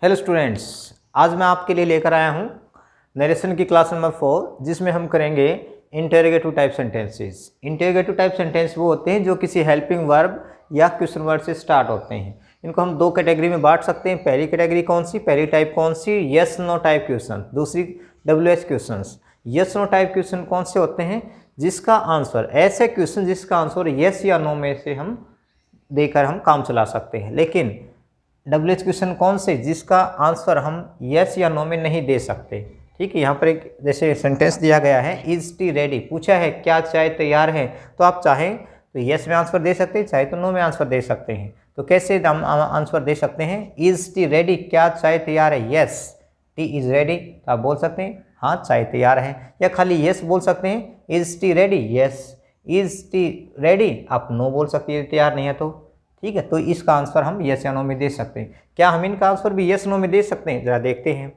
Hello students, आज मैं आपके लिए लेकर आया हूँ नरेशन की क्लास नंबर 4, जिसमें हम करेंगे interrogative type sentences. Interrogative type sentence वो होते हैं जो किसी हेल्पिंग वर्ब या क्वेश्चन वर्ड से स्टार्ट होते हैं। इनको हम दो कैटेगरी में बांट सकते हैं। पहली कैटेगरी कौन सी, पहली टाइप कौन सी, यस नो टाइप क्वेश्चन। दूसरी WH question. Yes no type question कौन से होते हैं, जिसका आंसर, ऐसे क्वेश्चन जिसका आंसर यस या नो में से हम देकर हम काम चला सकते हैं। लेकिन WH क्वेश्चन कौन से, जिसका आंसर हम यस या नो में नहीं दे सकते। ठीक है, यहाँ पर एक जैसे सेंटेंस दिया गया है, इज टी रेडी, पूछा है क्या चाय तैयार है, तो आप चाहें तो यस में आंसर दे सकते हैं, चाहे तो नो में आंसर दे सकते हैं। तो कैसे हम आंसर दे सकते हैं, इज टी रेडी, क्या चाय तैयार है, यस टी इज रेडी, तो आप बोल सकते हैं हाँ चाय तैयार है। या खाली यस बोल सकते हैं, is T ready, yes is T ready, आप नो बोल सकते हैं तैयार नहीं है तो। ठीक है, तो इसका आंसर हम यस या नो में दे सकते हैं। क्या हम इनका आंसर भी यस नो में दे सकते हैं, जरा देखते हैं।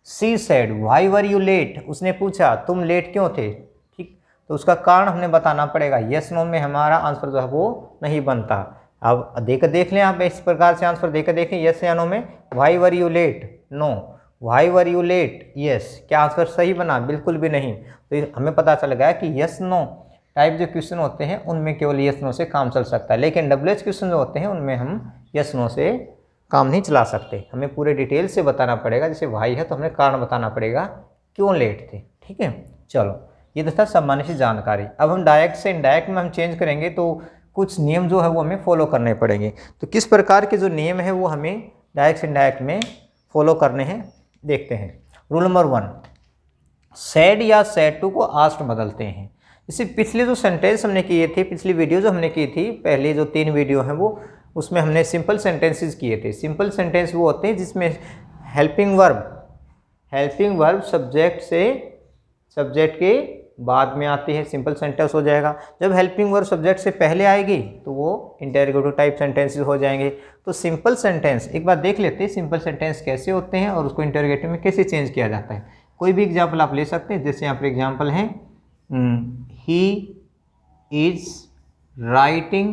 She said why were you late, उसने पूछा तुम लेट क्यों थे। ठीक, तो उसका कारण हमने बताना पड़ेगा। यस नो में हमारा आंसर जो है वो नहीं बनता। अब देख लें आप, इस प्रकार से आंसर देकर देखें यस या नो में। Why were you late, no. Why were you late, yes. क्या आंसर सही बना, बिल्कुल भी नहीं। तो हमें पता चल गया कि यस नो टाइप जो क्वेश्चन होते हैं उनमें केवल यस नो से काम चल सकता है। लेकिन WH क्वेश्चन जो होते हैं उनमें हम यस नो से काम नहीं चला सकते। हमें पूरे डिटेल से बताना पड़ेगा। जैसे भाई है तो हमें कारण बताना पड़ेगा क्यों लेट थे। ठीक है, चलो ये तो था सामान्य सी जानकारी। अब हम डायरेक्ट से इनडायरेक्ट में हम चेंज करेंगे तो कुछ नियम जो है वो हमें फॉलो करने पड़ेंगे। तो किस प्रकार के जो नियम है वो हमें डायरेक्ट से इनडायरेक्ट में फॉलो करने हैं, देखते हैं। रूल नंबर 1, सैड या सैड टू को आस्ट बदलते हैं। जैसे पिछले जो सेंटेंस हमने किए थे, पिछली वीडियो जो हमने की थी, पहले जो 3 वीडियो हैं वो, उसमें हमने सिंपल सेंटेंसेस किए थे। सिंपल सेंटेंस वो होते हैं जिसमें हेल्पिंग वर्ब सब्जेक्ट से, सब्जेक्ट के बाद में आती है, सिंपल सेंटेंस हो जाएगा। जब हेल्पिंग वर्ब सब्जेक्ट से पहले आएगी तो वो इंटेरोगेटिव टाइप सेंटेंसेस हो जाएंगे। तो सिंपल सेंटेंस एक बार देख लेते हैं, सिंपल सेंटेंस कैसे होते हैं और उसको इंटेरोगेटिव में कैसे चेंज किया जाता है। कोई भी एग्जाम्पल आप ले सकते हैं। जैसे यहाँ पर एग्जाम्पल है, he is writing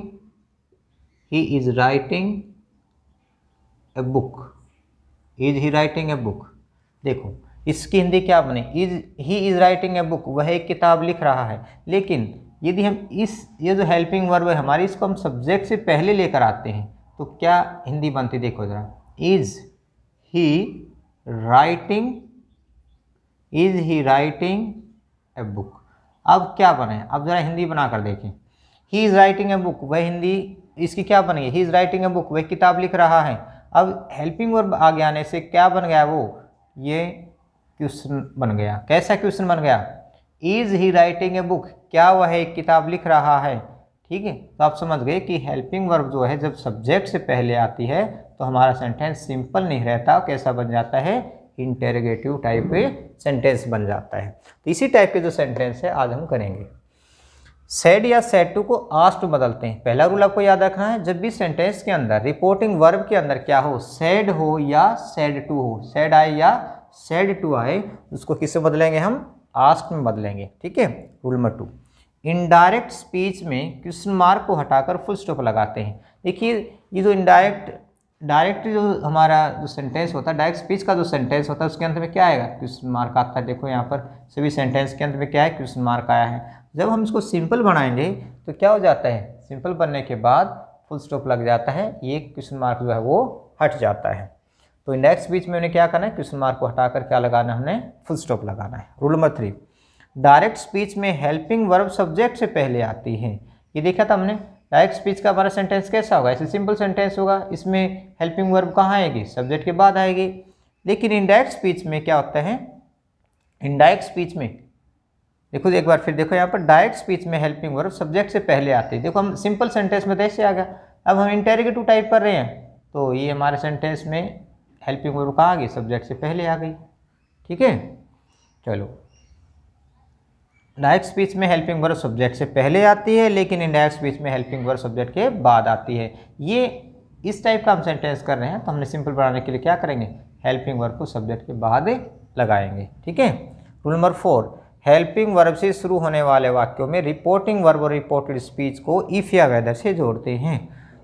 a book। is he writing a book, देखो इसकी हिंदी क्या बने, he is writing a book, वह एक किताब लिख रहा है। लेकिन यदि हम ये जो हेल्पिंग वर्ब है हमारी, इसको हम सब्जेक्ट से पहले लेकर आते हैं तो क्या हिंदी बनती, देखो जरा, is he writing a book। अब क्या बने, अब जरा हिंदी बना कर देखें। He is writing a book, वह हिंदी इसकी क्या बनेगी, he is writing a book, वह किताब लिख रहा है। अब हेल्पिंग वर्ब आगे आने से क्या बन गया, वो ये क्वेश्चन बन गया। कैसा क्वेश्चन बन गया, is he writing a book, क्या वह एक किताब लिख रहा है। ठीक है, तो आप समझ गए कि हेल्पिंग वर्ब जो है जब सब्जेक्ट से पहले आती है तो हमारा सेंटेंस सिंपल नहीं रहता, कैसा बन जाता है, इंटेरोगेटिव टाइप सेंटेंस बन जाता है। तो इसी टाइप के जो सेंटेंस है आज हम करेंगे। सैड या सैड टू को आस्ट बदलते हैं। पहला रूल आपको याद रखना है, जब भी सेंटेंस के अंदर रिपोर्टिंग वर्ब के अंदर क्या हो, सैड हो या सैड टू हो, सैड आए या सैड टू आए, उसको किससे बदलेंगे, हम आस्ट में बदलेंगे। ठीक है। रूल नंबर 2, इनडायरेक्ट स्पीच में क्वेश्चन मार्क को हटाकर फुल स्टॉप लगाते हैं। देखिए ये जो डायरेक्ट जो हमारा जो सेंटेंस होता है, डायरेक्ट स्पीच का जो सेंटेंस होता है उसके अंत में क्या आएगा, क्वेश्चन मार्क आता है। देखो यहाँ पर सभी सेंटेंस के अंत में क्या है, क्वेश्चन मार्क आया है। जब हम इसको सिंपल बनाएंगे तो क्या हो जाता है, सिंपल बनने के बाद फुल स्टॉप लग जाता है, ये क्वेश्चन मार्क जो है वो हट जाता है। तो इंडायरेक्ट स्पीच में उन्हें क्या करना है, क्वेश्चन मार्क को हटाकर क्या लगाना है, हमने फुल स्टॉप लगाना है। रूल नंबर 3, डायरेक्ट स्पीच में हेल्पिंग वर्ब सब्जेक्ट से पहले आती है। ये देखा था हमने, डायरेक्ट स्पीच का हमारा सेंटेंस कैसा होगा, ऐसे सिंपल सेंटेंस होगा, इसमें हेल्पिंग वर्ब कहाँ आएगी, सब्जेक्ट के बाद आएगी। लेकिन इनडायरेक्ट स्पीच में क्या होता है, इनडायरेक्ट स्पीच में देखो एक बार फिर देखो, यहाँ पर डायरेक्ट स्पीच में हेल्पिंग वर्ब सब्जेक्ट से पहले आती है। देखो हम सिंपल सेंटेंस में तो ऐसे आ गया, अब हम इंटेरोगेटिव टाइप कर रहे हैं तो ये हमारे सेंटेंस में हेल्पिंग वर्ब कहाँ आ गई, सब्जेक्ट से पहले आ गई। ठीक है, चलो डायरेक्ट स्पीच में हेल्पिंग वर्ब सब्जेक्ट से पहले आती है, लेकिन इनडायरेक्ट स्पीच में हेल्पिंग वर्ब सब्जेक्ट के बाद आती है। ये इस टाइप का हम सेंटेंस कर रहे हैं तो हमने सिंपल बनाने के लिए क्या करेंगे, हेल्पिंग वर्ब को सब्जेक्ट के बाद लगाएंगे। ठीक है। रूल नंबर 4, हेल्पिंग वर्ब से शुरू होने वाले वाक्यों में रिपोर्टिंग वर्ब और रिपोर्टेड स्पीच को इफ या वेदर से जोड़ते हैं।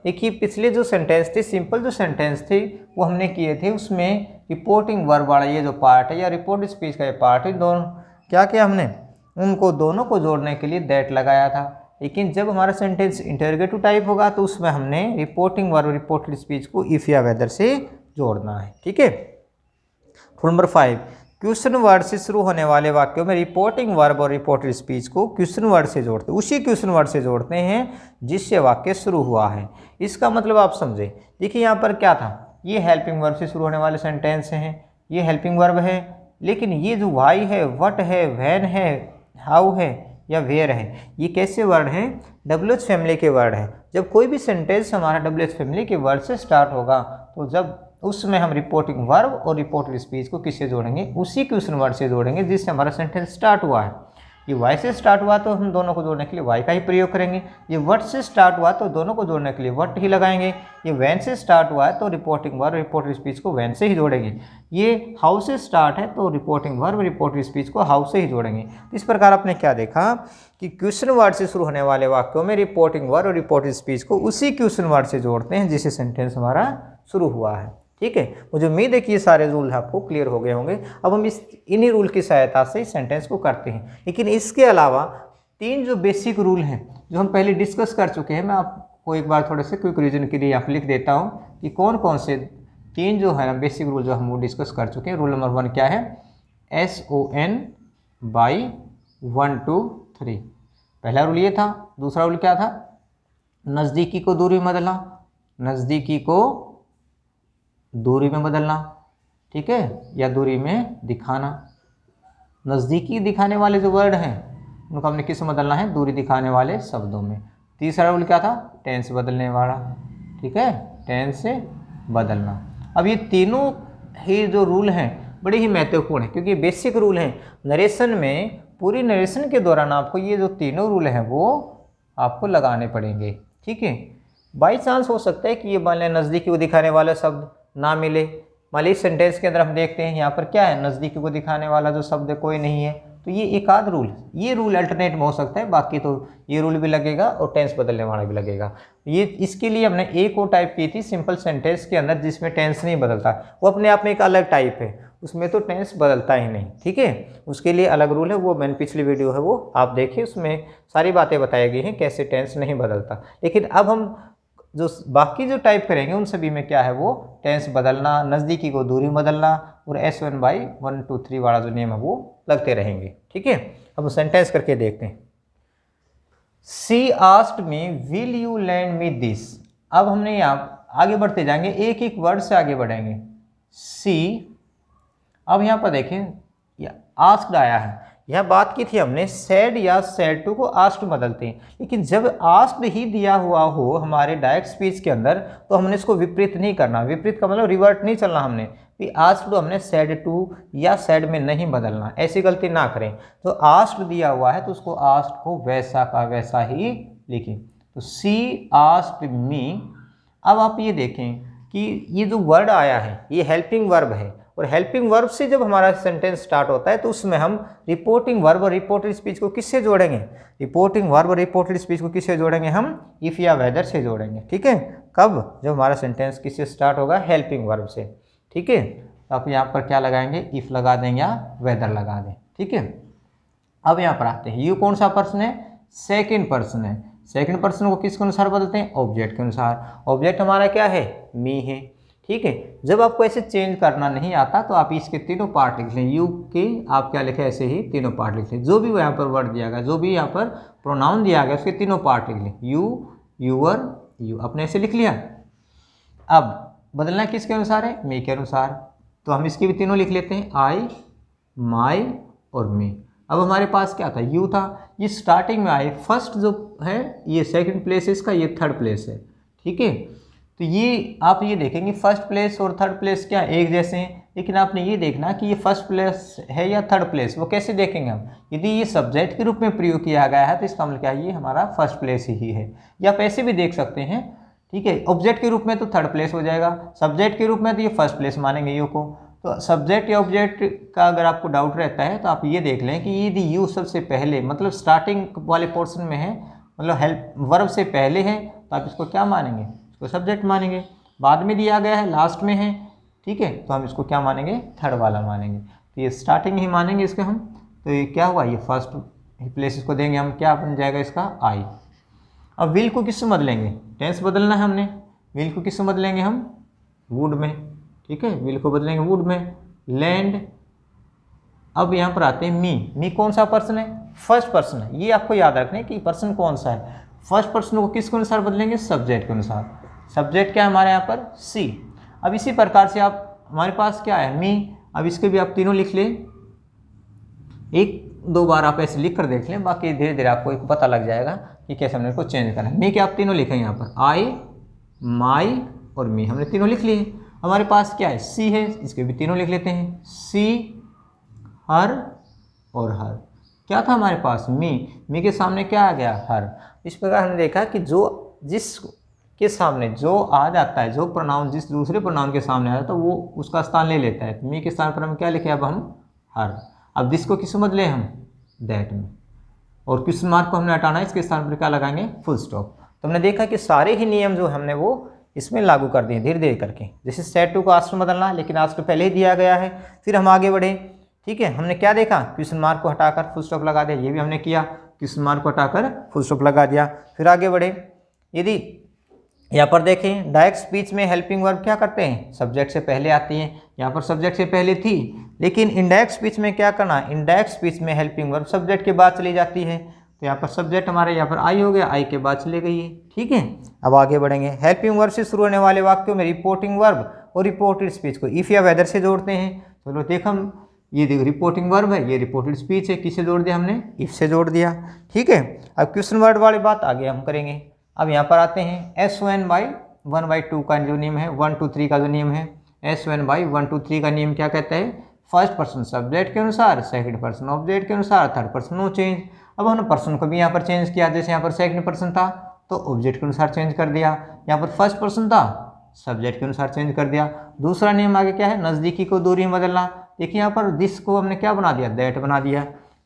देखिए पिछले जो सेंटेंस थे, सिंपल जो सेंटेंस थे वो हमने किए थे, उसमें रिपोर्टिंग वर्ब वाला ये जो पार्ट है या रिपोर्ट स्पीच का ये पार्ट है, दोनों क्या किया हमने, उनको दोनों को जोड़ने के लिए दैट लगाया था। लेकिन जब हमारा सेंटेंस इंटरोगेटिव टाइप होगा तो उसमें हमने रिपोर्टिंग वर्ब रिपोर्टेड स्पीच को इफ या वेदर से जोड़ना है। ठीक है। रूल नंबर 5, क्वेश्चन वर्ड से शुरू होने वाले वाक्यों में रिपोर्टिंग वर्ब और रिपोर्टेड स्पीच को क्वेश्चन वर्ड से जोड़ते हैं, उसी क्वेश्चन वर्ड से जोड़ते हैं जिससे वाक्य शुरू हुआ है। इसका मतलब आप समझे, देखिए यहाँ पर क्या था, ये हेल्पिंग वर्ब से शुरू होने वाले सेंटेंस हैं, ये हेल्पिंग वर्ब है, लेकिन ये जो वाई है, व्हाट है, व्हेन है, हाउ है या वेयर है, ये कैसे वर्ड हैं, WH फैमिली के वर्ड हैं। जब कोई भी सेंटेंस हमारा WH फैमिली के वर्ड से स्टार्ट होगा तो जब उसमें हम रिपोर्टिंग वर्ब और रिपोर्टेड स्पीच को किससे जोड़ेंगे, उसी क्वेश्चन वर्ड से जोड़ेंगे जिससे हमारा सेंटेंस स्टार्ट हुआ है। ये वाई से स्टार्ट हुआ तो हम दोनों को जोड़ने के लिए वाई का ही प्रयोग करेंगे, ये व्हाट से स्टार्ट हुआ तो दोनों को जोड़ने के लिए व्हाट ही लगाएंगे, ये व्हेन से स्टार्ट हुआ है तो रिपोर्टिंग वर्ब रिपोर्टेड स्पीच को व्हेन से ही जोड़ेंगे, ये हाउ से स्टार्ट है तो रिपोर्टिंग वर्ब रिपोर्टेड स्पीच को हाउ से ही जोड़ेंगे। इस प्रकार आपने क्या देखा कि क्वेश्चन वर्ड से शुरू होने वाले वाक्यों में रिपोर्टिंग वर्ब और रिपोर्टेड स्पीच को उसी क्वेश्चन वर्ड से जोड़ते हैं जिससे सेंटेंस हमारा शुरू हुआ है। ठीक है, मुझे उम्मीद है कि ये सारे रूल आपको क्लियर हो गए होंगे। अब हम इन्हीं रूल की सहायता से इस सेंटेंस को करते हैं, लेकिन इसके अलावा 3 जो बेसिक रूल हैं जो हम पहले डिस्कस कर चुके हैं, मैं आपको एक बार थोड़े से क्विक रिवीजन के लिए यहाँ पर लिख देता हूँ कि कौन कौन से 3 जो है ना बेसिक रूल जो हम वो डिस्कस कर चुके हैं। रूल नंबर 1 क्या है, SON बाई 1 2 3, पहला रूल ये था। दूसरा रूल क्या था, नज़दीकी को दूरी में बदलना, नज़दीकी को दूरी में बदलना, ठीक है, या दूरी में दिखाना। नज़दीकी दिखाने वाले जो वर्ड हैं उनको हमने किस में बदलना है, दूरी दिखाने वाले शब्दों में। तीसरा रूल क्या था, टेंस बदलने वाला, ठीक है, टेंस से बदलना। अब ये तीनों ही जो रूल हैं बड़े ही महत्वपूर्ण हैं क्योंकि बेसिक रूल हैं। नरेशन में पूरी नरेशन के दौरान आपको ये जो तीनों रूल हैं वो आपको लगाने पड़ेंगे। ठीक है, बाई चांस हो सकता है कि ये मान लें नज़दीकी को दिखाने वाला शब्द ना मिले, मान लीजिए सेंटेंस के अंदर हम देखते हैं यहाँ पर क्या है, नज़दीकी को दिखाने वाला जो शब्द कोई नहीं है, तो ये एक आध रूल, ये रूल अल्टरनेट में हो सकता है, बाकी तो ये रूल भी लगेगा और टेंस बदलने वाला भी लगेगा। ये इसके लिए हमने एक और टाइप की थी सिंपल सेंटेंस के अंदर जिसमें टेंस नहीं बदलता, वो अपने आप में एक अलग टाइप है, उसमें तो टेंस बदलता ही नहीं। ठीक है, उसके लिए अलग रूल है, वो मैंने पिछली वीडियो है वो आप देखिए, उसमें सारी बातें बताई गई हैं कैसे टेंस नहीं बदलता। लेकिन अब हम जो बाकी जो टाइप करेंगे उन सभी में क्या है, वो टेंस बदलना, नज़दीकी को दूरी बदलना और SON बाई 1 2 3 वाला जो नियम है वो लगते रहेंगे। ठीक है, अब सेंटेंस करके देखते हैं। She asked me will you land me this. अब हमने यहाँ आगे बढ़ते जाएंगे, एक एक वर्ड से आगे बढ़ेंगे। सी, अब यहाँ पर देखें आस्क्ड आया है, यह बात की थी हमने सैड या सैड टू को आस्क्ड बदलते हैं, लेकिन जब आस्क्ड ही दिया हुआ हो हमारे डायरेक्ट स्पीच के अंदर तो हमने इसको विपरीत नहीं करना, विपरीत का मतलब रिवर्ट नहीं चलना, हमने भी आस्क्ड हमने सैड टू या सैड में नहीं बदलना, ऐसी गलती ना करें। तो आस्क्ड दिया हुआ है तो उसको आस्क्ड को वैसा का वैसा ही लिखें, तो सी आस्क्ड मी। अब आप ये देखें कि ये जो वर्ड आया है ये हेल्पिंग वर्ब है, और हेल्पिंग वर्ब से जब हमारा सेंटेंस स्टार्ट होता है तो उसमें हम रिपोर्टिंग वर्ब और रिपोर्टेड स्पीच को किससे जोड़ेंगे, रिपोर्टिंग वर्ब और रिपोर्टेड स्पीच को किससे जोड़ेंगे, हम इफ़ या वेदर से जोड़ेंगे। ठीक है, कब, जब हमारा सेंटेंस किससे स्टार्ट होगा, हेल्पिंग वर्ब से। ठीक है, तो आप यहाँ पर क्या लगाएंगे, इफ़ लगा दें या वेदर लगा दें। ठीक है, अब यहाँ पर आते हैं, यू कौन सा पर्सन है, सेकेंड पर्सन है। सेकेंड पर्सन को किसके अनुसार बदलते हैं, ऑब्जेक्ट के अनुसार। ऑब्जेक्ट हमारा क्या है, मी है। ठीक है, जब आपको ऐसे चेंज करना नहीं आता तो आप इसके तीनों पार्ट लिख लें, यू के आप क्या लिखें, ऐसे ही तीनों पार्ट लिख लें, जो भी यहाँ पर वर्ड दिया गया, जो भी यहाँ पर प्रोनाउन दिया गया उसके तीनों पार्ट लिख लें, यू, यूअर, यू, अपने ऐसे लिख लिया। अब बदलना किसके अनुसार है, मी के अनुसार, तो हम इसके भी तीनों लिख लेते हैं, आई, माई और मी। अब हमारे पास क्या था, यू था, ये स्टार्टिंग में आए, फर्स्ट जो है ये सेकंड प्लेस है इसका, ये थर्ड प्लेस है। ठीक है, तो ये आप ये देखेंगे फर्स्ट प्लेस और थर्ड प्लेस क्या एक जैसे हैं, लेकिन आपने ये देखना कि ये फर्स्ट प्लेस है या थर्ड प्लेस, वो कैसे देखेंगे हम, यदि ये सब्जेक्ट के रूप में प्रयोग किया गया है तो इसका मतलब क्या है, ये हमारा फर्स्ट प्लेस ही है, या आप ऐसे भी देख सकते हैं। ठीक है, ऑब्जेक्ट के रूप में तो थर्ड प्लेस हो जाएगा, सब्जेक्ट के रूप में तो ये फर्स्ट प्लेस मानेंगे यू को। तो सब्जेक्ट या ऑब्जेक्ट का अगर आपको डाउट रहता है तो आप ये देख लें कि यदि यू सबसे पहले मतलब स्टार्टिंग वाले पोर्शन में है, मतलब हेल्प वर्ब से पहले है, तो आप इसको क्या मानेंगे, इसको सब्जेक्ट मानेंगे। बाद में दिया गया है, लास्ट में है, ठीक है, तो हम इसको क्या मानेंगे, थर्ड वाला मानेंगे। तो ये स्टार्टिंग ही मानेंगे इसके हम। तो ये क्या हुआ, ये फर्स्ट प्लेस इसको देंगे हम, क्या बन जाएगा इसका, आई। अब विल को किससे बदलेंगे, टेंस बदलना है हमने, विल को किससे बदलेंगे हम, वुड में, ठीक है, विल को बदलेंगे वुड में, लैंड। अब यहाँ पर आते हैं मी कौन सा पर्सन है, फर्स्ट पर्सन है, ये आपको याद रखना है कि पर्सन कौन सा है। फर्स्ट पर्सन को किसके अनुसार बदलेंगे, सब्जेक्ट के अनुसार। सब्जेक्ट क्या है हमारे यहाँ पर, सी। अब इसी प्रकार से आप, हमारे पास क्या है, मी। अब इसके भी आप तीनों लिख लें, एक दो बार आप ऐसे लिख कर देख लें, बाकी धीरे धीरे आपको एक पता लग जाएगा कि कैसे हमने इसको चेंज करना है। मी के आप तीनों लिखें यहाँ पर, आई, माई और मी, हमने तीनों लिख लिए। हमारे पास क्या है, सी है, इसके भी तीनों लिख लेते हैं, सी, हर और हर। क्या था हमारे पास, मी के सामने क्या आ गया, हर। इस प्रकार हमने देखा कि जो जिस के सामने जो आ जाता है, जो प्रोनाउन जिस दूसरे प्रोनाउन के सामने आ जाता है वो उसका स्थान ले लेता है। मी के स्थान पर हम क्या लिखे, अब हम हर। अब दिस को किस में बदले हम, दैट में। और क्वेश्चन मार्क को हमने हटाना है, इसके स्थान पर क्या लगाएंगे, फुल स्टॉप। तो हमने देखा कि सारे ही नियम जो हमने वो इसमें लागू कर दिए धीरे धीरे करके। जैसे सेट टू को आस्क में बदलना, लेकिन आस्क तो पहले ही दिया गया है। फिर हम आगे बढ़े, ठीक है, हमने क्या देखा, क्वेश्चन मार्क को हटाकर फुल स्टॉप लगा दिया, ये भी हमने किया, क्वेश्चन मार्क को हटाकर फुल स्टॉप लगा दिया। फिर आगे बढ़े, यदि यहाँ पर देखें डायरेक्ट स्पीच में हेल्पिंग वर्ब क्या करते हैं, सब्जेक्ट से पहले आती हैं। यहाँ पर सब्जेक्ट से पहले थी, लेकिन इनडायरेक्ट स्पीच में क्या करना है, इनडायरेक्ट स्पीच में हेल्पिंग वर्ब सब्जेक्ट के बाद चली जाती है। तो यहाँ पर सब्जेक्ट हमारे यहाँ पर आई हो गया, आई के बाद चले गई है, ठीक है। अब आगे बढ़ेंगे, हेल्पिंग वर्ब से शुरू होने वाले वाक्यों में रिपोर्टिंग वर्ब और रिपोर्टेड स्पीच को इफ या वेदर से जोड़ते हैं। चलो देख, हम ये देखो रिपोर्टिंग वर्ब है, ये रिपोर्टेड स्पीच है, किससे जोड़ दिया हमने, इफ से जोड़ दिया, ठीक है। अब क्वेश्चन वर्ड वाली बात आगे हम करेंगे। अब यहाँ पर आते हैं S1/1/2 का जो नियम है, 1 2 3 का जो नियम है, S1/1 2 3 का नियम क्या कहता है, फर्स्ट पर्सन सब्जेक्ट के अनुसार, सेकंड पर्सन ऑब्जेक्ट के अनुसार, थर्ड पर्सन नो चेंज। अब हमने पर्सन को भी यहाँ पर चेंज किया, जैसे यहाँ पर सेकंड पर्सन था तो ऑब्जेक्ट के अनुसार चेंज कर दिया, यहाँ पर फर्स्ट पर्सन था सब्जेक्ट के अनुसार चेंज कर दिया। दूसरा नियम आगे क्या है, नज़दीकी को दूरी में बदलना। देखिए यहाँ पर दिस को हमने क्या बना दिया, दैट बना दिया,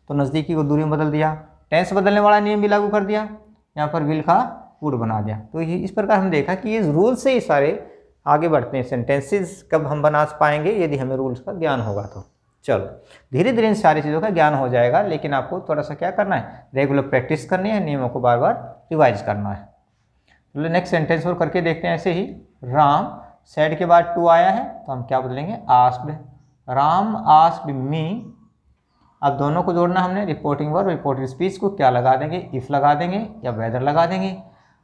तो नज़दीकी को दूरी में बदल दिया। टेंस बदलने वाला नियम भी लागू कर दिया, यहाँ पर विल का वुड बना दिया। तो ये इस प्रकार हम देखा कि ये रूल से ही सारे आगे बढ़ते हैं। सेंटेंसेस कब हम बना पाएंगे, यदि हमें रूल्स का ज्ञान होगा तो। चलो धीरे धीरे इन सारी चीज़ों का ज्ञान हो जाएगा, लेकिन आपको थोड़ा सा क्या करना है, रेगुलर प्रैक्टिस करनी है, नियमों को बार बार रिवाइज करना है। तो नेक्स्ट सेंटेंस और करके देखते हैं। ऐसे ही राम सेड के बाद टू आया है, तो हम क्या बदलेंगे, आस्क्ड। राम आस्क्ड मी। अब दोनों को जोड़ना हमने, रिपोर्टिंग वर्ब रिपोर्टेड स्पीच को क्या लगा देंगे, इफ लगा देंगे या वेदर लगा देंगे।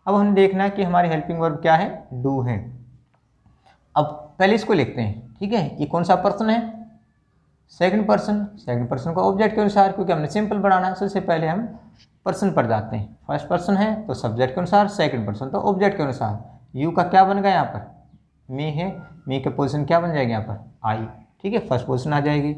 अब हमने देखना है कि हमारी हेल्पिंग वर्ब क्या है, डू है। अब पहले इसको लिखते हैं, ठीक है। ये कौन सा पर्सन है, सेकंड पर्सन। सेकंड पर्सन को ऑब्जेक्ट के अनुसार, क्योंकि हमने सिंपल बनाना है, सबसे पहले हम पर्सन पर जाते हैं। फर्स्ट पर्सन है तो सब्जेक्ट के अनुसार, सेकंड पर्सन तो ऑब्जेक्ट के अनुसार। यू का क्या बन गया यहाँ पर, मी है, मी के पोजीशन क्या बन जाएगी यहाँ पर, आई, ठीक है, फर्स्ट पोजीशन आ जाएगी,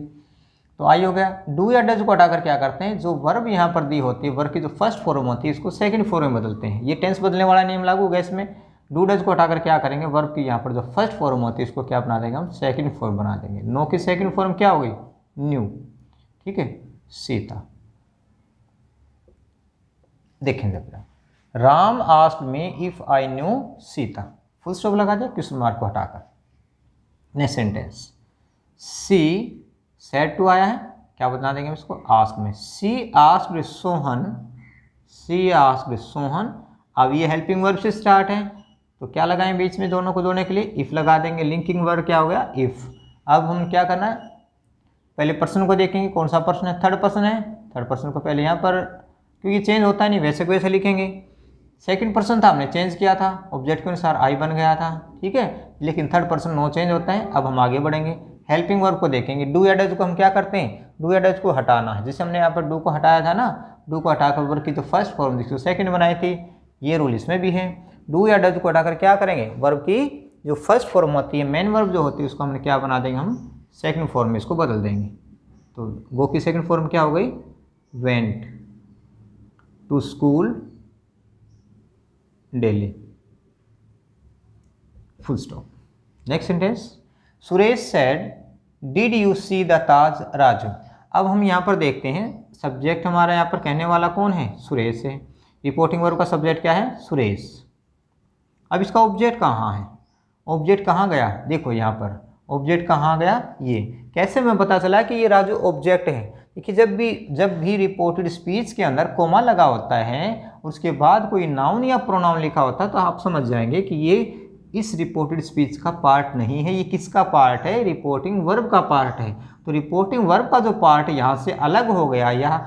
तो आई हो गया। डू या डज को हटाकर क्या करते हैं, जो वर्ब यहाँ पर दी होती है, वर्ब की जो फर्स्ट फॉर्म होती है, इसको सेकंड फॉर्म में बदलते हैं। ये टेंस बदलने वाला नियम लागू होगा इसमें। डू डज को हटाकर क्या करेंगे, वर्ब की यहाँ पर जो फर्स्ट फॉर्म होती है, इसको क्या बना देंगे हम, सेकंड फॉर्म बना देंगे। नो की सेकंड फॉर्म क्या हो गई, न्यू, ठीक है, सीता। देखेंगे Ram asked me if I knew Sita, full stop लगा दिया क्वेश्चन मार्क को हटाकर। Next sentence, she said to आया है, क्या बता देंगे इसको, आस्क में। She asked Sohan, she asked Sohan. अब ये हेल्पिंग वर्ब से स्टार्ट है, तो क्या लगाएं बीच में दोनों को जोड़ने के लिए, इफ लगा देंगे। लिंकिंग वर्ब क्या हो गया, इफ। अब हम क्या करना है, पहले पर्सन को देखेंगे, कौन सा पर्सन है, थर्ड पर्सन है। थर्ड पर्सन को पहले यहाँ पर, क्योंकि चेंज होता नहीं, वैसे को वैसे लिखेंगे। सेकंड पर्सन था, हमने चेंज किया था, ऑब्जेक्ट के अनुसार आई बन गया था, ठीक है, लेकिन थर्ड पर्सन नो चेंज होता है। अब हम आगे बढ़ेंगे, हेल्पिंग वर्ब को देखेंगे। डू या डज को हम क्या करते हैं, डू या डज को हटाना है। जैसे हमने यहाँ पर डू को हटाया था ना, डू को हटाकर वर्ब की जो फर्स्ट फॉर्म थी सेकंड बनाई थी, ये रूल इसमें भी है। डू या डज को हटाकर क्या करेंगे, वर्ब की जो फर्स्ट फॉर्म होती है, मेन वर्ब जो होती है, उसको हमने क्या बना देंगे, हम सेकंड फॉर्म में इसको बदल देंगे। तो गो की सेकंड फॉर्म क्या हो गई, went to school daily, full stop. Next sentence, Suresh said did you see the Taj Raju. अब हम यहाँ पर देखते हैं, सब्जेक्ट हमारा यहाँ पर कहने वाला कौन है, सुरेश है। रिपोर्टिंग वर्ब का सब्जेक्ट क्या है, सुरेश। अब इसका ऑब्जेक्ट कहाँ है, ऑब्जेक्ट कहाँ गया, देखो यहाँ पर ऑब्जेक्ट कहाँ गया, ये कैसे मैं पता चला कि ये राजू ऑब्जेक्ट है। देखिए जब भी रिपोर्टेड स्पीच के अंदर कोमा लगा होता है, उसके बाद कोई नाउन या प्रोनाउन लिखा होता है, तो आप समझ जाएंगे कि ये इस रिपोर्टेड स्पीच का पार्ट नहीं है। ये किसका पार्ट है, रिपोर्टिंग वर्ब का पार्ट है। तो रिपोर्टिंग वर्ब का जो पार्ट यहाँ से अलग हो गया या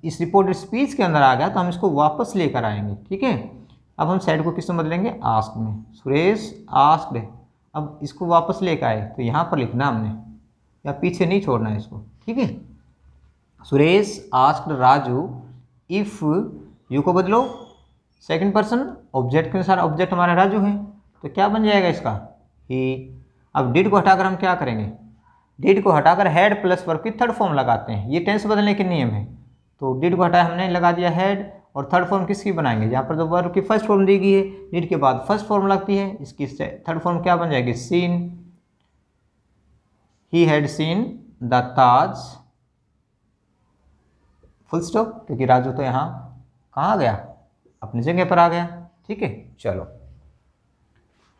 इस रिपोर्टेड स्पीच के अंदर आ गया, तो हम इसको वापस लेकर आएंगे। ठीक है, अब हम सेड को किस में बदलेंगे, आस्क्ड में। सुरेश आस्क्ड, अब इसको वापस लेकर आए तो यहाँ पर लिखना हमने, या पीछे नहीं छोड़ना है इसको। ठीक है, Suresh asked Raju if, you को बदलो सेकंड पर्सन, ऑब्जेक्ट के अनुसार ऑब्जेक्ट हमारा राजू है, तो क्या बन जाएगा इसका, ही। अब डिड को हटाकर हम क्या करेंगे, डिड को हटाकर हेड प्लस वर्ब की थर्ड फॉर्म लगाते हैं। ये टेंस बदलने के नियम है। तो डिड को हटाया हमने, लगा दिया हेड, और थर्ड फॉर्म किसकी बनाएंगे, जहाँ पर जो वर्ब की फर्स्ट फॉर्म दी गई है, डिड के बाद फर्स्ट फॉर्म लगती है, इसकी थर्ड फॉर्म क्या बन जाएगी, seen. He had seen the Taj, full stop, क्योंकि राजू तो यहाँ कहाँ गया, अपनी जगह पर आ गया। ठीक है, चलो।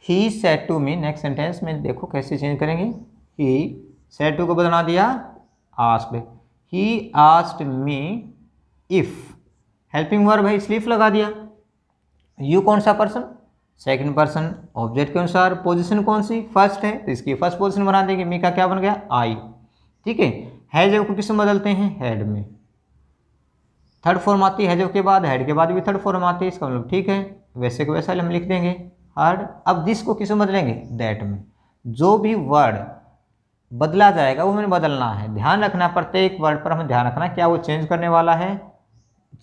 He said to me, next sentence में देखो कैसे चेंज करेंगे। ही सेड टू को बदला दिया asked, he asked me if, helping verb है इसलिए लगा दिया। यू कौन सा पर्सन, सेकंड पर्सन, ऑब्जेक्ट के अनुसार पोजीशन कौन सी, फर्स्ट है, तो इसकी फर्स्ट पोजीशन बना देंगे। मी का क्या बन गया, आई। ठीक है, हैज को किस में बदलते हैं, हेड में। थर्ड फॉर्म आती है हैज के बाद, हेड के बाद भी थर्ड फॉर्म आती है, इसका मतलब ठीक है, वैसे के वैसा हम लिख देंगे हर्ड। अब दिस को किस में बदलेंगे, दैट में। जो भी वर्ड बदला जाएगा वो हमें बदलना है, ध्यान रखना, प्रत्येक वर्ड पर हमें ध्यान रखना क्या वो चेंज करने वाला है,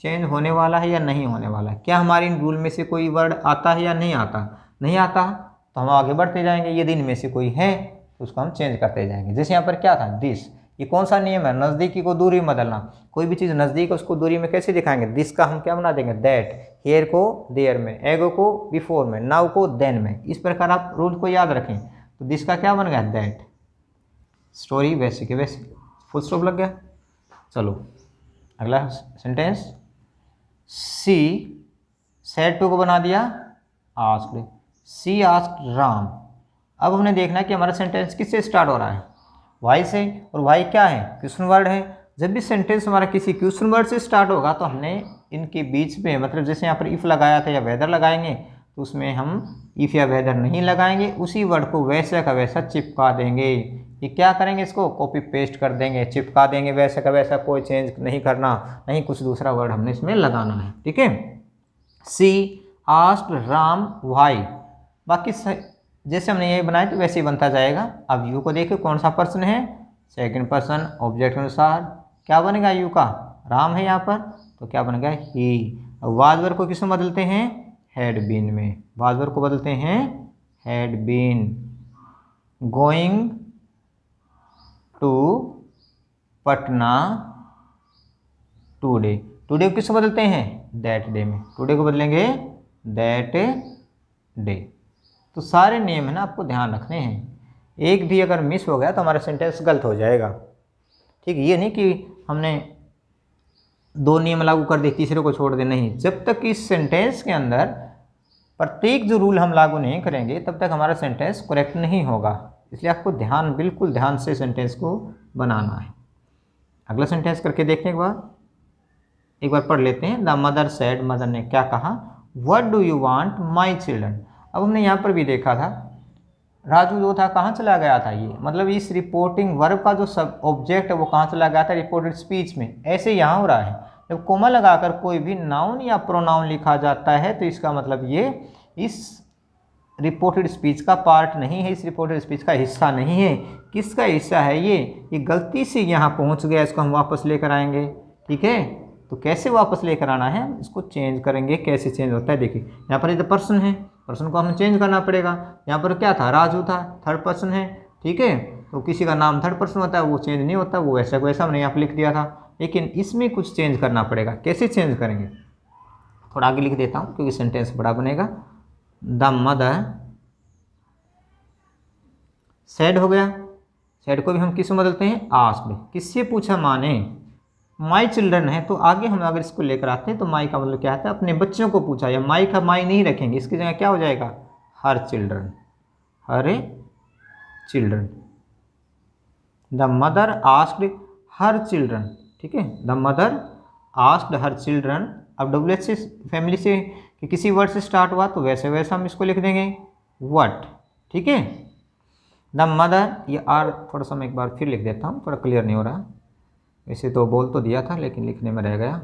चेंज होने वाला है या नहीं होने वाला है। क्या हमारे इन रूल में से कोई वर्ड आता है या नहीं आता, नहीं आता तो हम आगे बढ़ते जाएंगे। यदि इनमें से कोई है तो उसको हम चेंज करते जाएंगे। जैसे यहाँ पर क्या था, दिस, ये कौन सा नियम है, नज़दीकी को दूरी में बदलना। कोई भी चीज़ नज़दीक है उसको दूरी में कैसे दिखाएंगे, दिस का हम क्या बना देंगे, दैट, हेयर को देयर में, एगो को बिफोर में, नाउ को देन में। इस प्रकार आप रूल को याद रखें। तो दिस का क्या बन गया, दैट। स्टोरी वैसे के वैसे, फुल स्टॉप लग गया। चलो अगला सेंटेंस, सी सेड टू को बना दिया आस्क्ड, सी आस्क्ड राम। अब हमने देखना है कि हमारा सेंटेंस किससे स्टार्ट हो रहा है, वाई से, और वाई क्या है, क्वेश्चन वर्ड है। जब भी सेंटेंस हमारा किसी क्वेश्चन वर्ड से स्टार्ट होगा तो हमने इनके बीच में, मतलब जैसे यहाँ पर इफ़ लगाया था या वेदर लगाएंगे, तो उसमें हम इफ़ या वेदर नहीं लगाएंगे, उसी वर्ड को वैसा का वैसा चिपका देंगे। ये क्या करेंगे, इसको कॉपी पेस्ट कर देंगे, चिपका देंगे वैसा का वैसा, कोई चेंज नहीं करना, नहीं कुछ दूसरा वर्ड हमने इसमें लगाना है। ठीक है, सी आस्क्ड राम व्हाई, बाकी जैसे हमने ये बनाया तो वैसे ही बनता जाएगा। अब यू को देखो कौन सा पर्सन है, सेकंड पर्सन, ऑब्जेक्ट के अनुसार क्या बनेगा, यू का राम है यहाँ पर, तो क्या बनेगा, ही। वाज वर्ब को किसमें बदलते हैं, हैड बीन में। वाज वर्ब को बदलते हैं had been going to Patna today. Today को किससे बदलते हैं, दैट डे में। टुडे को बदलेंगे दैट डे। तो सारे नियम है ना आपको ध्यान रखने हैं, एक भी अगर मिस हो गया तो हमारा सेंटेंस गलत हो जाएगा। ठीक है, ये नहीं कि हमने दो नियम लागू कर दिए तीसरे को छोड़ दे, नहीं। जब तक इस सेंटेंस के अंदर प्रत्येक जो रूल हम लागू नहीं करेंगे तब तक हमारा सेंटेंस करेक्ट नहीं होगा। इसलिए आपको ध्यान, बिल्कुल ध्यान से सेंटेंस को बनाना है। अगला सेंटेंस करके देखने के बाद एक बार पढ़ लेते हैं। द मदर सेड, मदर ने क्या कहा, what do you want my children. अब हमने यहाँ पर भी देखा था राजू जो था कहाँ चला गया था, ये मतलब इस रिपोर्टिंग वर्ब का जो सब ऑब्जेक्ट है वो कहाँ चला गया था, रिपोर्टेड स्पीच में। ऐसे यहाँ हो रहा है, जब कोमा लगाकर कोई भी नाउन या प्रोनाउन लिखा जाता है तो इसका मतलब ये इस रिपोर्टेड स्पीच का पार्ट नहीं है, इस रिपोर्टेड स्पीच का हिस्सा नहीं है। किसका हिस्सा है ये गलती से यहाँ पहुँच गया, इसको हम वापस लेकर आएंगे। ठीक है, तो कैसे वापस लेकर आना है, इसको चेंज करेंगे। कैसे चेंज होता है देखिए, यहाँ पर ये तो पर्सन है, पर्सन को हमें चेंज करना पड़ेगा। यहाँ पर क्या था, राजू था, थर्ड पर्सन है। ठीक है, तो किसी का नाम थर्ड पर्सन होता है वो चेंज नहीं होता, वो वैसा वैसा हमने यहाँ पर लिख दिया था, लेकिन इसमें कुछ चेंज करना पड़ेगा। कैसे चेंज करेंगे, थोड़ा आगे लिख देता हूँ क्योंकि सेंटेंस बड़ा बनेगा। द मदर सेड हो गया, सेड को भी हम किस में बदलते हैं, आस्क्ड। किससे पूछा माँ ने, माई चिल्ड्रन है, तो आगे हम अगर इसको लेकर आते हैं तो माई का मतलब क्या आता है, अपने बच्चों को पूछा, या माई का माई नहीं रखेंगे, इसकी जगह क्या हो जाएगा, her children, her children. The mother asked her children, ठीक है, the mother asked her children. अब डब्ल्यू एच फैमिली से कि किसी वर्ड से स्टार्ट हुआ तो वैसे वैसे हम इसको लिख देंगे व्हाट, ठीक है। द मदर, ये आर थोड़ा सा मैं एक बार फिर लिख देता हूँ, थोड़ा क्लियर नहीं हो रहा, वैसे तो बोल तो दिया था लेकिन लिखने में रह गया।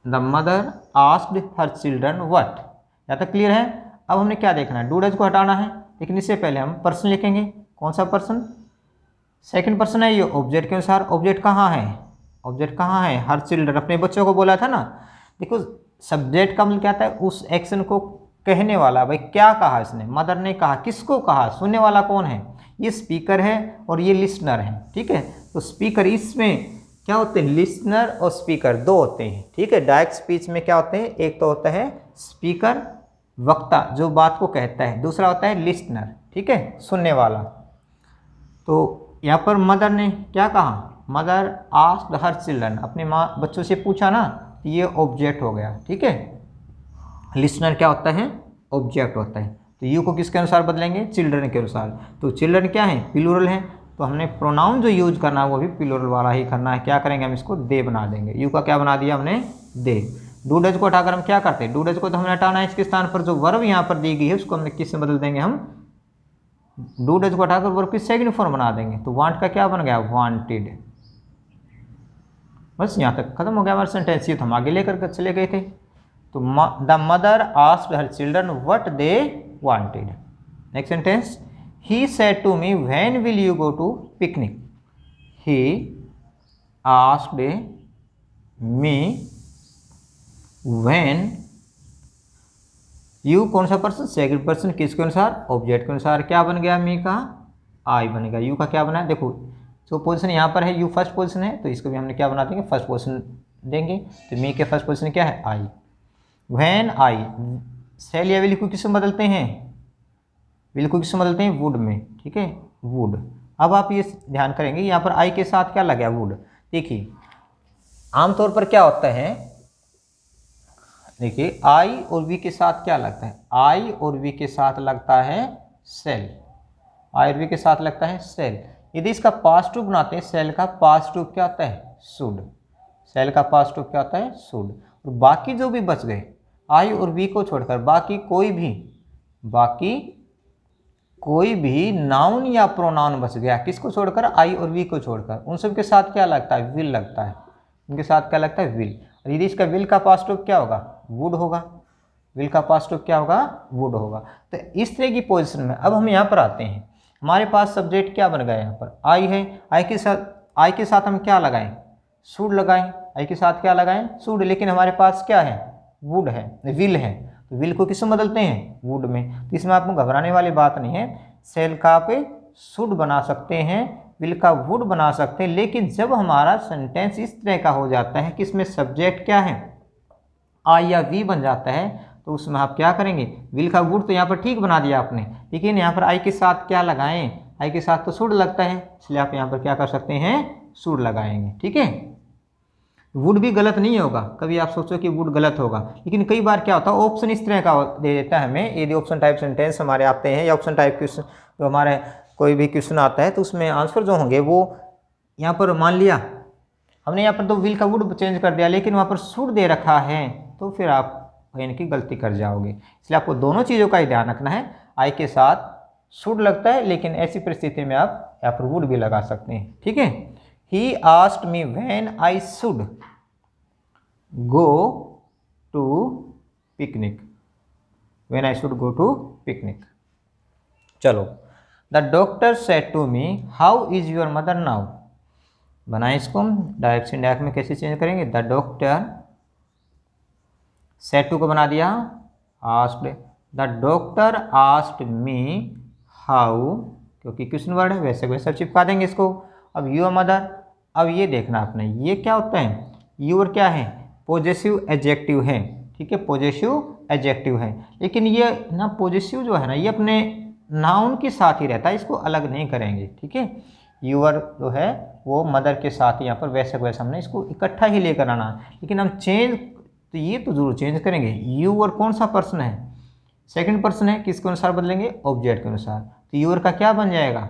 The mother asked her children what, यहाँ तक क्लियर है। अब हमने क्या देखना है, डू डज को हटाना है, लेकिन इससे पहले हम पर्सन लिखेंगे। कौन सा पर्सन, सेकंड पर्सन है, ये ऑब्जेक्ट के अनुसार। ऑब्जेक्ट कहाँ है, ऑब्जेक्ट कहाँ है, हर चिल्ड्रन, अपने बच्चों को बोला था ना। देखो सब्जेक्ट का मतलब क्या आता है, उस एक्शन को कहने वाला, भाई क्या कहा इसने, मदर ने कहा, किसको कहा, सुनने वाला कौन है, ये स्पीकर है और ये लिसनर है, ठीक है। तो स्पीकर, इसमें क्या होते हैं, लिसनर और स्पीकर दो होते हैं, ठीक है। डायरेक्ट स्पीच में क्या होते हैं, एक तो होता है स्पीकर, वक्ता जो बात को कहता है, दूसरा होता है लिसनर, ठीक है, सुनने वाला। तो यहाँ पर मदर ने क्या कहा, मदर आस्क्ड हर चिल्ड्रन, अपने माँ बच्चों से पूछा ना, तो ये ऑब्जेक्ट हो गया, ठीक है। लिसनर क्या होता है, ऑब्जेक्ट होता है। तो यू को किसके अनुसार बदलेंगे, चिल्ड्रन के अनुसार। तो चिल्ड्रन क्या है, प्लूरल है, तो हमने प्रोनाउन जो यूज करना है वो भी प्लूरल वाला ही करना है। क्या करेंगे, हम इसको दे बना देंगे। यू का क्या बना दिया हमने, दे। डू डज को हटाकर हम क्या करते हैं, डू डज को तो हमने हटाना है, इसके स्थान पर जो वर्ब यहाँ पर दी गई है उसको हमने किससे बदल देंगे, हम डू डज को हटाकर वर्ब की सेकंड फॉर्म बना देंगे। तो वांट का क्या बन गया, वांटेड। बस यहाँ तक खत्म हो गया हमारा सेंटेंस, ये तो हम आगे लेकर चले गए थे। तो the mother asked her children what they wanted. Next sentence, he said to me when will you go to picnic. He asked me when, you कौन सा पर्सन, सेकंड पर्सन, किसके अनुसार, ऑब्जेक्ट के अनुसार। क्या बन गया, मी का आई बनेगा। यू का क्या बना है, देखो जो पोजीशन यहाँ पर है, यू फर्स्ट पोजीशन है, तो इसको भी हमने क्या बना देंगे, फर्स्ट पोजीशन देंगे। तो मी के फर्स्ट पोजीशन क्या है, आई। व्हेन आई, सेल या विल को किसमें बदलते हैं, विल को किसमें बदलते हैं, वुड में, ठीक है, वुड। अब आप ये ध्यान करेंगे यहाँ पर आई के साथ क्या लगा, वुड। देखिए आमतौर पर क्या होता है, देखिए आई और वी के साथ क्या लगता है, आई और वी के साथ लगता है सेल, आई और वी के साथ लगता है सेल। यदि इसका पास्ट रूप बनाते हैं, सेल का पास्ट रूप क्या होता है, शुड। सेल का पास्ट रूप क्या होता है, शुड। और बाकी जो भी बच गए, आई और वी को छोड़कर बाकी कोई भी नाउन या प्रोनाउन बच गया, किसको छोड़कर, आई और वी को छोड़कर, उन सब के साथ क्या लगता है, विल लगता है, उनके साथ क्या लगता है, विल। और यदि इसका विल का पास्ट रूप क्या होगा, वुड होगा, विल का पास्ट रूप क्या होगा, वुड होगा। तो इस तरह की पोजीशन में अब हम यहाँ पर आते हैं, हमारे पास सब्जेक्ट क्या बन गया, यहाँ पर आई है, आई के साथ हम क्या लगाएं, शुड लगाएं, आई के साथ क्या लगाएं, शुड। लेकिन हमारे पास क्या है, वुड है, विल है, तो विल को किसमें बदलते हैं, वुड में। तो इसमें आपको घबराने वाली बात नहीं है, सेल का आप शुड बना सकते हैं, विल का वुड बना सकते हैं। लेकिन जब हमारा सेंटेंस इस तरह का हो जाता है कि इसमें सब्जेक्ट क्या है, आई या वी बन जाता है, तो उसमें आप क्या करेंगे, विल का वुड तो यहाँ पर ठीक बना दिया आपने, लेकिन यहाँ पर आई के साथ क्या लगाएं, आई के साथ तो शुड लगता है, इसलिए आप यहाँ पर क्या कर सकते हैं, शुड लगाएंगे, ठीक है। वुड भी गलत नहीं होगा, कभी आप सोचो कि वुड गलत होगा, लेकिन कई बार क्या होता है, ऑप्शन इस तरह का दे देता है हमें। यदि ऑप्शन टाइप सेंटेंस हमारे आते हैं या ऑप्शन टाइप क्वेश्चन जो हमारे कोई भी क्वेश्चन आता है, तो उसमें आंसर जो होंगे वो यहाँ पर मान लिया हमने, यहाँ पर तो विल का वुड चेंज कर दिया, लेकिन वहाँ पर शुड दे रखा है, तो फिर आप इनकी गलती कर जाओगे। इसलिए आपको दोनों चीज़ों का ही ध्यान रखना है, आई के साथ शुड लगता है, लेकिन ऐसी परिस्थिति में आप यहाँ पर वुड भी लगा सकते हैं, ठीक है। He asked me when I should go to picnic. When I should go to picnic. चलो, the doctor said to me, how is your mother now? बनाए इसको हम डायरेक्ट से इंडायरेक्ट में कैसे चेंज करेंगे, द डॉक्टर said to को बना दिया asked, the doctor asked me how, क्योंकि क्वेश्चन वर्ड है वैसे वैसे चिपका देंगे इसको। अब योर मदर, अब ये देखना आपने, ये क्या होता है, योर क्या है, पॉजेसिव एडजेक्टिव है, ठीक है, पॉजेसिव एडजेक्टिव है। लेकिन ये ना पॉजेसिव जो है ना, ये अपने नाउन के साथ ही रहता है, इसको अलग नहीं करेंगे, ठीक है। यूअर जो है वो मदर के साथ यहाँ पर वैसे वैसे हमने इसको इकट्ठा ही लेकर आना है, लेकिन हम चेंज तो ये तो जरूर चेंज करेंगे। यूअर कौन सा पर्सन है, सेकंड पर्सन है, किसके अनुसार बदलेंगे, ऑब्जेक्ट के अनुसार। तो यूअर का क्या बन जाएगा,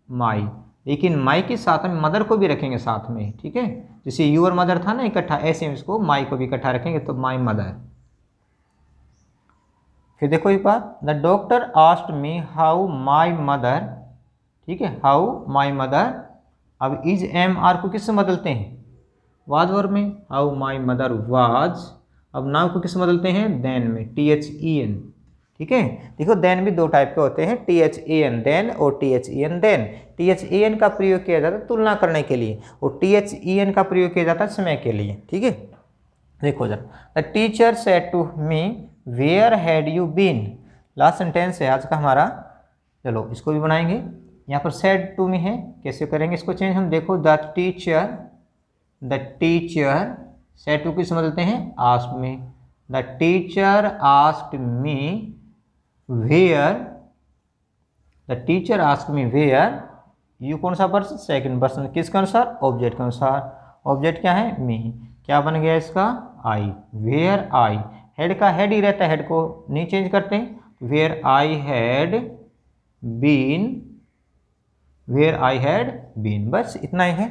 माई, लेकिन माई के साथ हम मदर को भी रखेंगे साथ में, ठीक है। जैसे यूअर मदर था ना इकट्ठा, ऐसे हम इसको माई को भी इकट्ठा रखेंगे तो माई मदर। फिर देखो एक बात, the doctor asked me how my mother, ठीक है, हाउ माई मदर। अब इज एम आर को किससे बदलते हैं, वाज वर्ब में, हाउ माई मदर वाज। अब नाउ को किससे बदलते हैं, देन में, टी एच ई एन, ठीक है। देखो देन भी दो टाइप के होते हैं, T H A N then और T H E N then. T H A N का प्रयोग किया जाता है तुलना करने के लिए, और टी एच ई एन का प्रयोग किया जाता है समय के लिए, ठीक है। देखो जरा, the teacher said to me where had you been, last sentence है आज का हमारा। चलो इसको भी बनाएंगे। यहाँ पर सेड टू मी है, कैसे करेंगे इसको चेंज हम, देखो द टीचर सेड टू किस बदलते हैं, asked me. The teacher asked me where, the teacher asked me where, you कौन सा पर्सन, सेकंड पर्सन, किसके अनुसार, ऑब्जेक्ट के अनुसार। ऑब्जेक्ट क्या है, मी, क्या बन गया इसका, आई, वेयर आई। हेड का हेड ही रहता है, हेड को नहीं चेंज करते हैं, where I had been, where I had been, बस इतना ही है,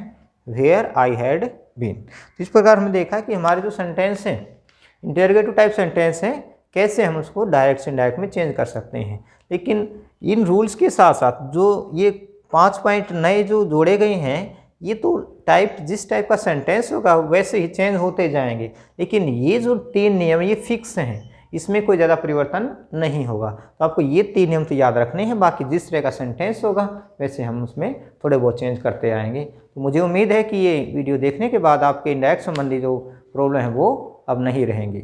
वेयर आई हैड बीन। तो इस प्रकार हमने देखा कि हमारे जो सेंटेंस हैं, इंटरोगेटिव टाइप सेंटेंस हैं, कैसे हम उसको डायरेक्ट से इनडायरेक्ट में चेंज कर सकते हैं। लेकिन इन रूल्स के साथ साथ जो ये 5 पॉइंट नए जो जोड़े गए हैं, ये तो टाइप जिस टाइप का सेंटेंस होगा वैसे ही चेंज होते जाएंगे, लेकिन ये जो 3 नियम ये फिक्स हैं, इसमें कोई ज़्यादा परिवर्तन नहीं होगा। तो आपको ये 3 नियम तो याद रखने हैं, बाकी जिस तरह का सेंटेंस होगा वैसे हम उसमें थोड़े बहुत चेंज करते आएंगे। तो मुझे उम्मीद है कि ये वीडियो देखने के बाद आपके इंडायरेक्ट संबंधी जो प्रॉब्लम है वो अब नहीं रहेंगी।